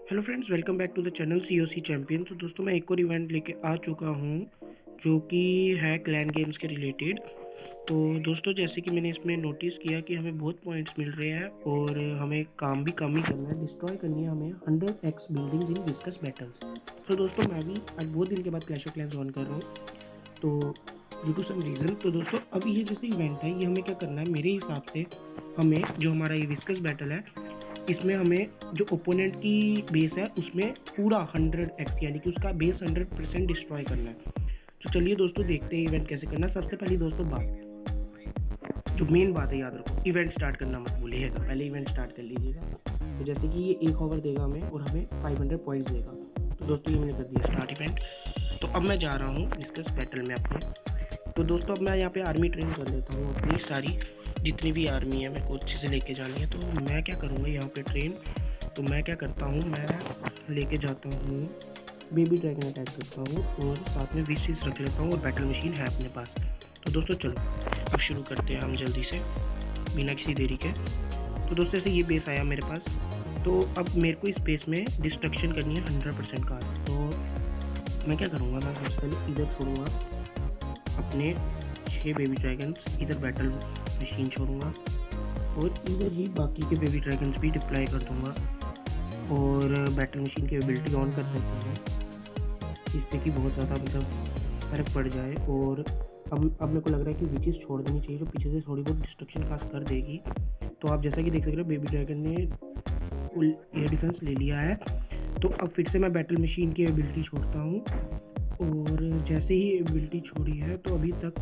Hello friends, welcome back to the channel COC champion. तो दोस्तों मैं एक और इवेंट लेके आ चुका हूँ जो कि है क्लैन गेम्स के रिलेटेड। तो दोस्तों जैसे कि मैंने इसमें नोटिस किया कि हमें बहुत पॉइंट्स मिल रहे हैं और हमें काम भी कम ही करना है, डिस्ट्रॉय करनी है हमें 100x बिल्डिंग्स इन विस्कस बैटल्स। तो दोस्तों मैं भी आज बहुत दिन के बाद क्लैश ऑफ क्लैंस ऑन कर रहा हूँ, तो ड्यू टू सम रीज़न। तो दोस्तों अब ये जैसे इवेंट है, ये हमें क्या करना है, मेरे हिसाब से हमें जो हमारा ये विस्कस बैटल है इसमें हमें जो ओपोनेंट की बेस है उसमें पूरा 100x यानी कि उसका बेस 100% डिस्ट्रॉय करना है। तो चलिए दोस्तों देखते हैं इवेंट कैसे करना है। सबसे पहले दोस्तों जो मेन बात है, याद रखो इवेंट स्टार्ट करना मत भूलिएगा, पहले इवेंट स्टार्ट कर लीजिएगा। तो जैसे कि ये 1 ओवर देगा हमें और हमें 500 पॉइंट्स देगा। तो दोस्तों ये मैंने कर दिया स्टार्ट इवेंट। तो अब मैं जा रहा हूँ डिस्कस बैटल में अपने। तो दोस्तों अब मैं यहाँ पे आर्मी ट्रेन कर लेता हूँ अपनी सारी, जितनी भी आर्मी है मेरे को अच्छे से लेके जानी है। तो मैं क्या करूँगा यहाँ पे ट्रेन, तो मैं क्या करता हूँ, मैं लेके जाता हूँ बेबी ड्रैगन अटैक करता हूँ और साथ में विशेष रख लेता हूँ और बैटल मशीन है अपने पास। तो दोस्तों चलो अब शुरू करते हैं हम जल्दी से बिना किसी देरी के। तो दोस्तों ऐसे ये बेस आया मेरे पास। तो अब मेरे को इस बेस में डिस्ट्रक्शन करनी है 100% का। तो मैं क्या करूँगा, मैं सबसे पहले इधर छोड़ूंगा अपने 6 बेबी ड्रैगन्स, इधर बैटल मशीन छोड़ूंगा और इधर ही बाकी के बेबी ड्रैगन्स भी डिप्लॉय कर दूंगा और बैटल मशीन की एबिलिटी ऑन कर देता हूँ, जिससे कि बहुत ज़्यादा मतलब फर्क पड़ जाए। और अब मेरे को लग रहा है कि विचेस छोड़ देनी चाहिए जो पीछे से थोड़ी बहुत डिस्ट्रक्शन कास्ट कर देगी। तो आप जैसा कि देख सकते हो बेबी ड्रैगन ने एयर डिफेंस ले लिया है। तो अब फिर से मैं बैटल मशीन की एबिलिटी छोड़ता हूँ और जैसे ही एबिलिटी छोड़ी है तो अभी तक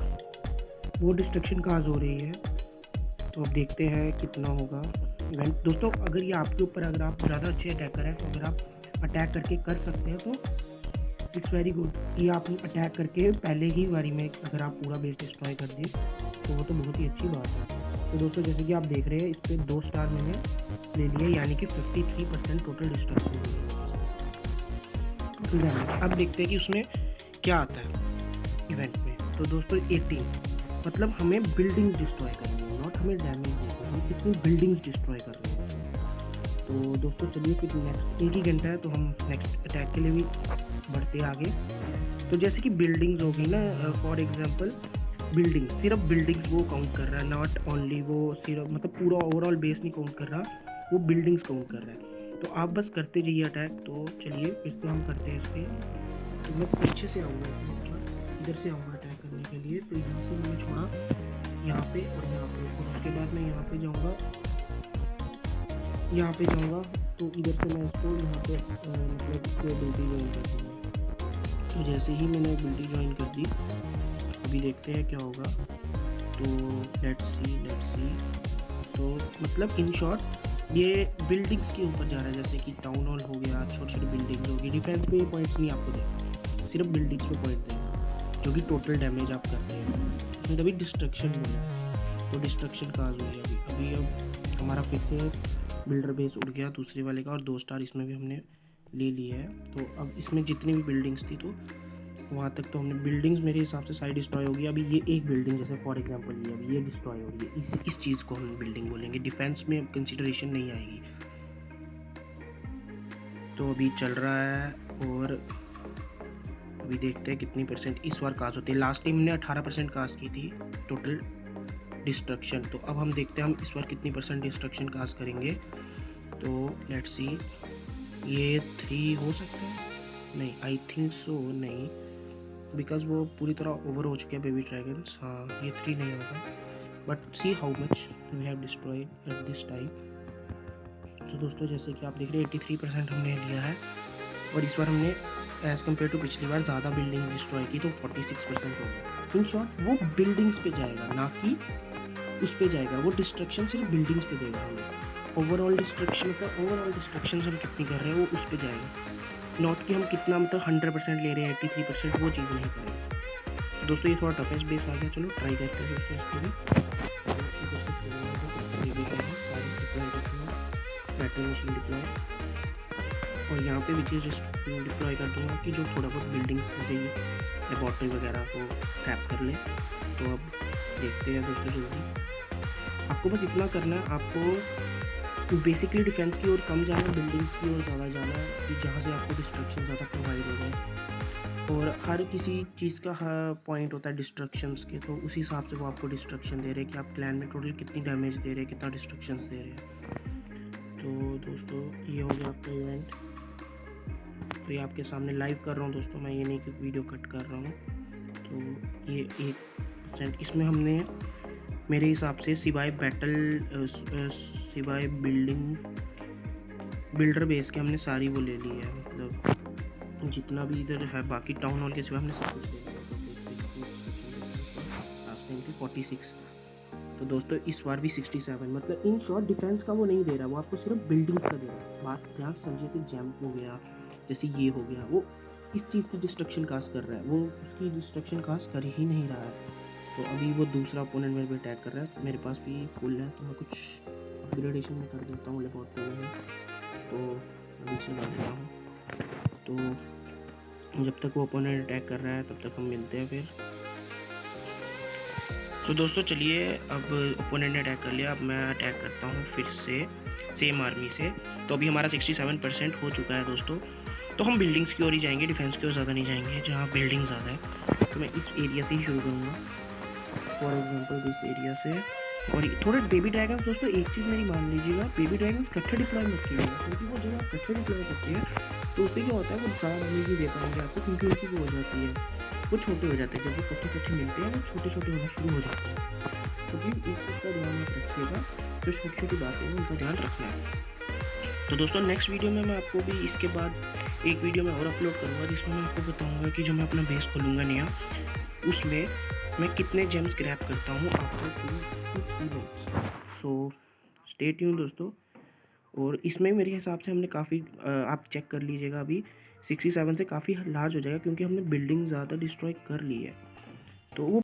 वो डिस्ट्रक्शन काज हो रही है। तो अब देखते हैं कितना होगा इवेंट। दोस्तों अगर ये आपके ऊपर, अगर आप ज़्यादा अच्छे अटैकर हैं तो अगर आप अटैक करके कर सकते हैं तो इट्स वेरी गुड। ये आप अटैक करके पहले ही बारी में अगर आप पूरा बेस डिस्ट्रॉय कर दिए तो वो तो बहुत ही अच्छी बात है। तो दोस्तों जैसे कि आप देख रहे हैं इस पर 2 स्टार मैंने ले लिए, यानी कि 53% टोटल डिस्ट्रक्शन हो गई है। अब देखते हैं कि उसमें क्या आता है इवेंट में। तो दोस्तों 18 मतलब हमें बिल्डिंग्स डिस्ट्रॉय करनी है, नॉट हमें डैमेज देना, हमें कितनी बिल्डिंग्स डिस्ट्रॉय करनी है। तो दोस्तों चलिए फिर नेक्स्ट 1 ही घंटा है तो हम नेक्स्ट अटैक के लिए भी बढ़ते आगे। तो जैसे कि बिल्डिंग्स हो गई ना, फॉर एग्जांपल बिल्डिंग, सिर्फ बिल्डिंग्स वो काउंट कर रहा है, नॉट ओनली वो सिर्फ मतलब पूरा ओवरऑल बेस नहीं काउंट कर रहा, वो बिल्डिंग्स काउंट कर रहा है। तो आप बस करते जाइए अटैक। तो चलिए फिर से हम करते हैं इस पर। तो मैं पीछे से आऊँगा इसमें, इधर से आऊँगा अटैक करने के लिए। तो यहाँ से मैंने छोड़ा यहाँ पे और यहाँ पे, और उसके बाद मैं यहाँ पे जाऊँगा, यहाँ पे जाऊँगा। तो इधर से मैं इसको यहाँ पे मतलब एबिलिटी ज्वाइन कर दूँगा। तो जैसे ही मैंने एबिलिटी ज्वाइन कर दी, अभी देखते हैं क्या होगा। तो लेट्स सी। तो मतलब इन शॉर्ट ये बिल्डिंग्स के ऊपर जा रहा है, जैसे कि टाउन हॉल हो गया, छोटी छोटी बिल्डिंग्स होगी। डिफेंस पे ये पॉइंट्स नहीं आपको देगा, सिर्फ बिल्डिंग्स पे पॉइंट देगा जो कि टोटल डैमेज आप करते हैं। इसमें कभी डिस्ट्रक्शन मिला तो डिस्ट्रक्शन काज हुई अभी अब हमारा फिर से बिल्डर बेस उड़ गया दूसरे वाले का और 2 स्टार इसमें भी हमने ले लिए है। तो अब इसमें जितनी भी बिल्डिंग्स थी तो वहाँ तक तो हमने बिल्डिंग्स मेरे हिसाब से सारी डिस्ट्रॉय होगी। अभी ये एक बिल्डिंग जैसे फॉर एग्जांपल ये अभी ये डिस्ट्रॉय हो रही है, इस चीज़ को हम बिल्डिंग बोलेंगे, डिफेंस में कंसिडरेशन नहीं आएगी। तो अभी चल रहा है और अभी देखते हैं कितनी परसेंट इस बार कास्ट होती है। लास्ट टाइम हमने 18% कास्ट की थी टोटल डिस्ट्रक्शन। तो अब हम देखते हैं हम इस बार कितनी परसेंट डिस्ट्रक्शन कास्ट करेंगे। तो लेट्स सी, ये 3 हो सकता है, नहीं आई थिंक सो नहीं, बिकॉज वो पूरी तरह ओवर हो चुके हैं बेबी ड्रैगन्स। हाँ ये 3 नहीं होगा, but see how much we have destroyed at this time. तो दोस्तों जैसे कि आप देख रहे हैं 83% हमने लिया है और इस बार हमने एज कम्पेयर टू पिछली बार ज़्यादा बिल्डिंग डिस्ट्रॉय की, तो 46% हो गया। इन शॉर्ट वो बिल्डिंग्स पे जाएगा, ना कि उस पे जाएगा, वो डिस्ट्रक्शन सिर्फ बिल्डिंग्स पे देगा हमें। ओवरऑल डिस्ट्रक्शन मतलब ओवरऑल डिस्ट्रक्शन हम कितनी कर रहे हैं वो उस पे जाएगा, नॉट कि हम कितना मतलब 100% ले रहे हैं, 83%, वो चीज़ नहीं करेंगे। तो दोस्तों ये थोड़ा टफेस्ट बेस आ गया, चलो ट्राई करते हैं दोस्तों इसको भी। बैटल मशीन डिप्लॉय और यहाँ पे भी चीज़ डिप्लॉय कर दूँगा कि जो थोड़ा बहुत बिल्डिंग्स जैसे बॉटल वगैरह को टैप कर ले। तो अब देखते हैं दोस्तों जल्दी, आपको बस इतना करना है, आपको बेसिकली डिफेंस की ओर कम जाना, बिल्डिंग्स की ओर ज़्यादा जाना, कि जहाँ से आपको डिस्ट्रक्शन ज़्यादा प्रोवाइड हो रहे। और हर किसी चीज़ का हर पॉइंट होता है डिस्ट्रक्शंस के, तो उसी हिसाब से वो आपको डिस्ट्रक्शन दे रहे हैं कि आप क्लैन में टोटल कितनी डैमेज दे रहे हैं, कितना डिस्ट्रक्शंस दे रहे हैं। तो दोस्तों ये हो गया आपका इवेंट। तो ये आपके सामने लाइव कर रहा हूँ दोस्तों, मैं ये नहीं कि वीडियो कट कर रहा हूँ। तो ये 1% इसमें हमने मेरे हिसाब से सिवाय सिवाय बिल्डर बेस के हमने सारी वो ले ली है, मतलब जितना भी इधर है बाकी टाउन हॉल के सिवा हमने सब कुछ ले लिया। लास्ट टाइम थी 46, तो दोस्तों इस बार भी 67। मतलब इन शॉर्ट डिफेंस का वो नहीं दे रहा, वो आपको सिर्फ बिल्डिंग्स का दे रहा है। बात ध्यान से समझिए, जैसे जैम्प हो गया, जैसे ये हो गया, वो इस चीज़ की डिस्ट्रक्शन कास्ट कर रहा है, वो उसकी डिस्ट्रक्शन कास्ट कर ही नहीं रहा है। तो अभी वो दूसरा ओपोनेंट मेरे पे अटैक कर रहा है, मेरे पास भी फुल है, तो मैं कुछ अपग्रेडेशन में कर देता हूँ लेपोर्ट में। तो अभी चला रहा हूँ, तो जब तक वो ओपोनेंट अटैक कर रहा है तब तक हम मिलते हैं फिर। तो दोस्तों चलिए, अब ओपोनेंट ने अटैक कर लिया, अब मैं अटैक करता हूँ फिर से सेम आर्मी से। तो अभी हमारा 67% हो चुका है दोस्तों। तो हम बिल्डिंग्स की ओर ही जाएंगे, डिफेंस की ओर ज़्यादा नहीं जाएंगे, जहाँ बिल्डिंग ज़्यादा है। तो मैं इस एरिया से ही शुरू करूँगा, फॉर एग्जांपल इस एरिया से। और थोड़े बेबी ड्रैगन दोस्तों, एक चीज़ मेरी मान लीजिएगा, बेबी ड्रैगन कट्ठे डिप्लॉय मत कीजिएगा, क्योंकि वो जब आप कट्ठे डिप्लॉय करते हैं तो उससे क्या होता है, वो ज़्यादा डैमेज नहीं दे पाएंगे आपको, क्योंकि उनकी वो हो जाती है, वो छोटे हो जाते हैं। जब वो कट्ठे मिलते हैं वो छोटे छोटे होना शुरू हो जाते हैं। तो प्लीज़ इस चीज़ का ध्यान आप रखिएगा, जो छोटी छोटी बातें हैं उनका ध्यान रखना है। तो दोस्तों नेक्स्ट वीडियो में मैं आपको भी इसके बाद एक वीडियो में और अपलोड करूँगा, जिसमें मैं आपको बताऊँगा कि जब मैं अपना बेस खोलूँगा नया, उसमें मैं कितने जेम्स क्रैप करता हूँ after 2 months. So stay tune दोस्तों। और इसमें मेरे हिसाब से हमने काफ़ी आप चेक कर लीजिएगा, अभी 67 से काफ़ी लार्ज हो जाएगा, क्योंकि हमने बिल्डिंग ज़्यादा डिस्ट्रॉय कर ली है। तो वो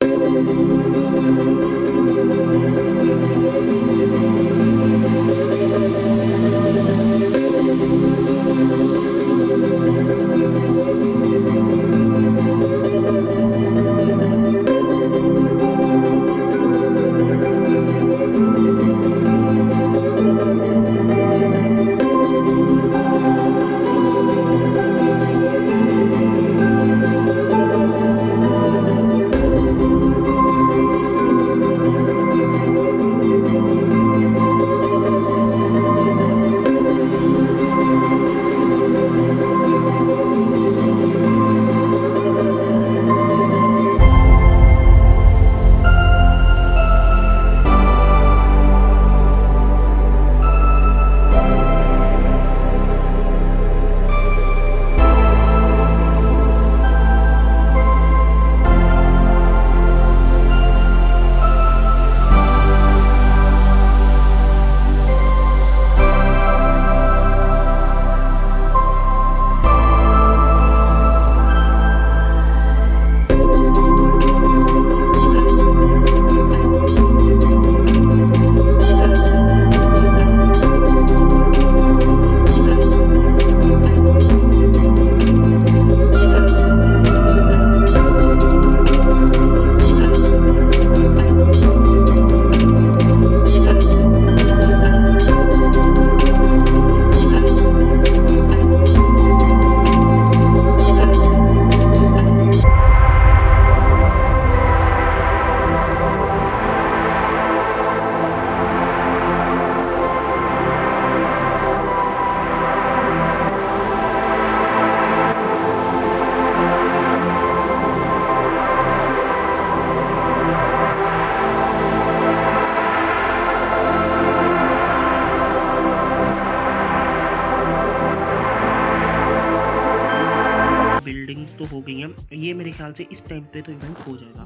बिल्डिंग्स तो हो गई हैं, ये मेरे ख्याल से इस टाइम पे तो इवेंट हो जाएगा,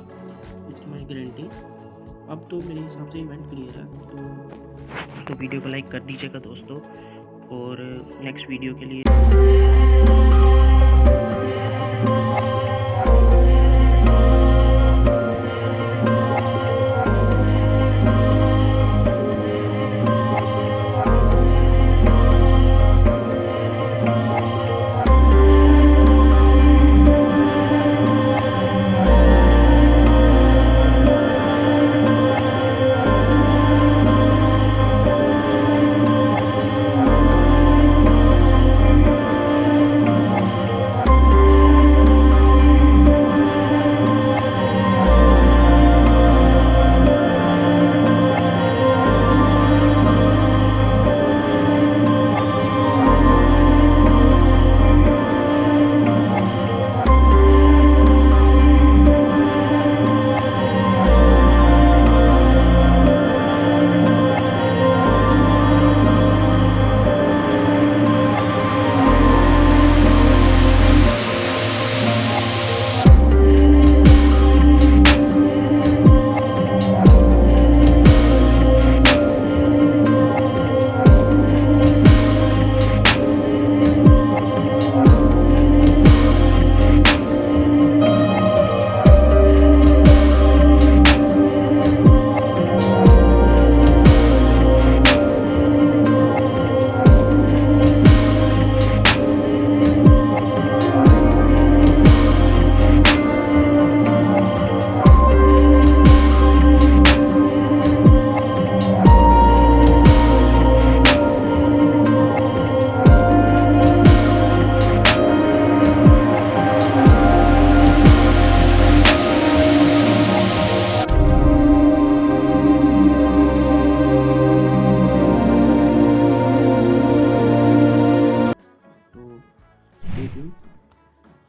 इसकी मैं गारंटी। अब तो मेरे हिसाब से इवेंट क्लियर है। तो वीडियो को लाइक कर दीजिएगा दोस्तों, और नेक्स्ट वीडियो के लिए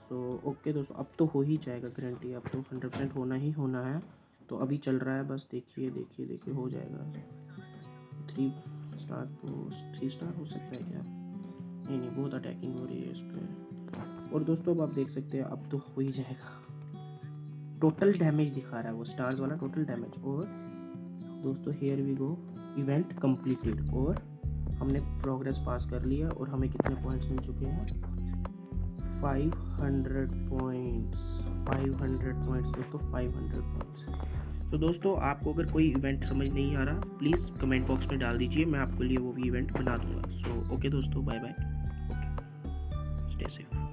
सो ओके दोस्तों, अब तो हो ही जाएगा गारंटी, अब तो 100% होना ही होना है। तो अभी चल रहा है, बस देखिए देखिए देखिए, हो जाएगा। 3 स्टार तो 3 स्टार हो सकता है क्या? नहीं नहीं, बहुत अटैकिंग हो रही है इस पर। और दोस्तों अब आप देख सकते हैं, अब तो हो ही जाएगा। टोटल डैमेज दिखा रहा है वो स्टार्स वाला, टोटल डैमेज। और दोस्तों here we go, event completed, और हमने प्रोग्रेस पास कर लिया। और हमें कितने पॉइंट्स मिल चुके हैं? 500 पॉइंट्स, 500 पॉइंट्स दोस्तों, 500 पॉइंट्स। तो दोस्तों आपको अगर कोई इवेंट समझ नहीं आ रहा, प्लीज़ कमेंट बॉक्स में डाल दीजिए, मैं आपके लिए वो भी इवेंट बना दूंगा। सो ओके दोस्तों, bye bye, okay, stay safe.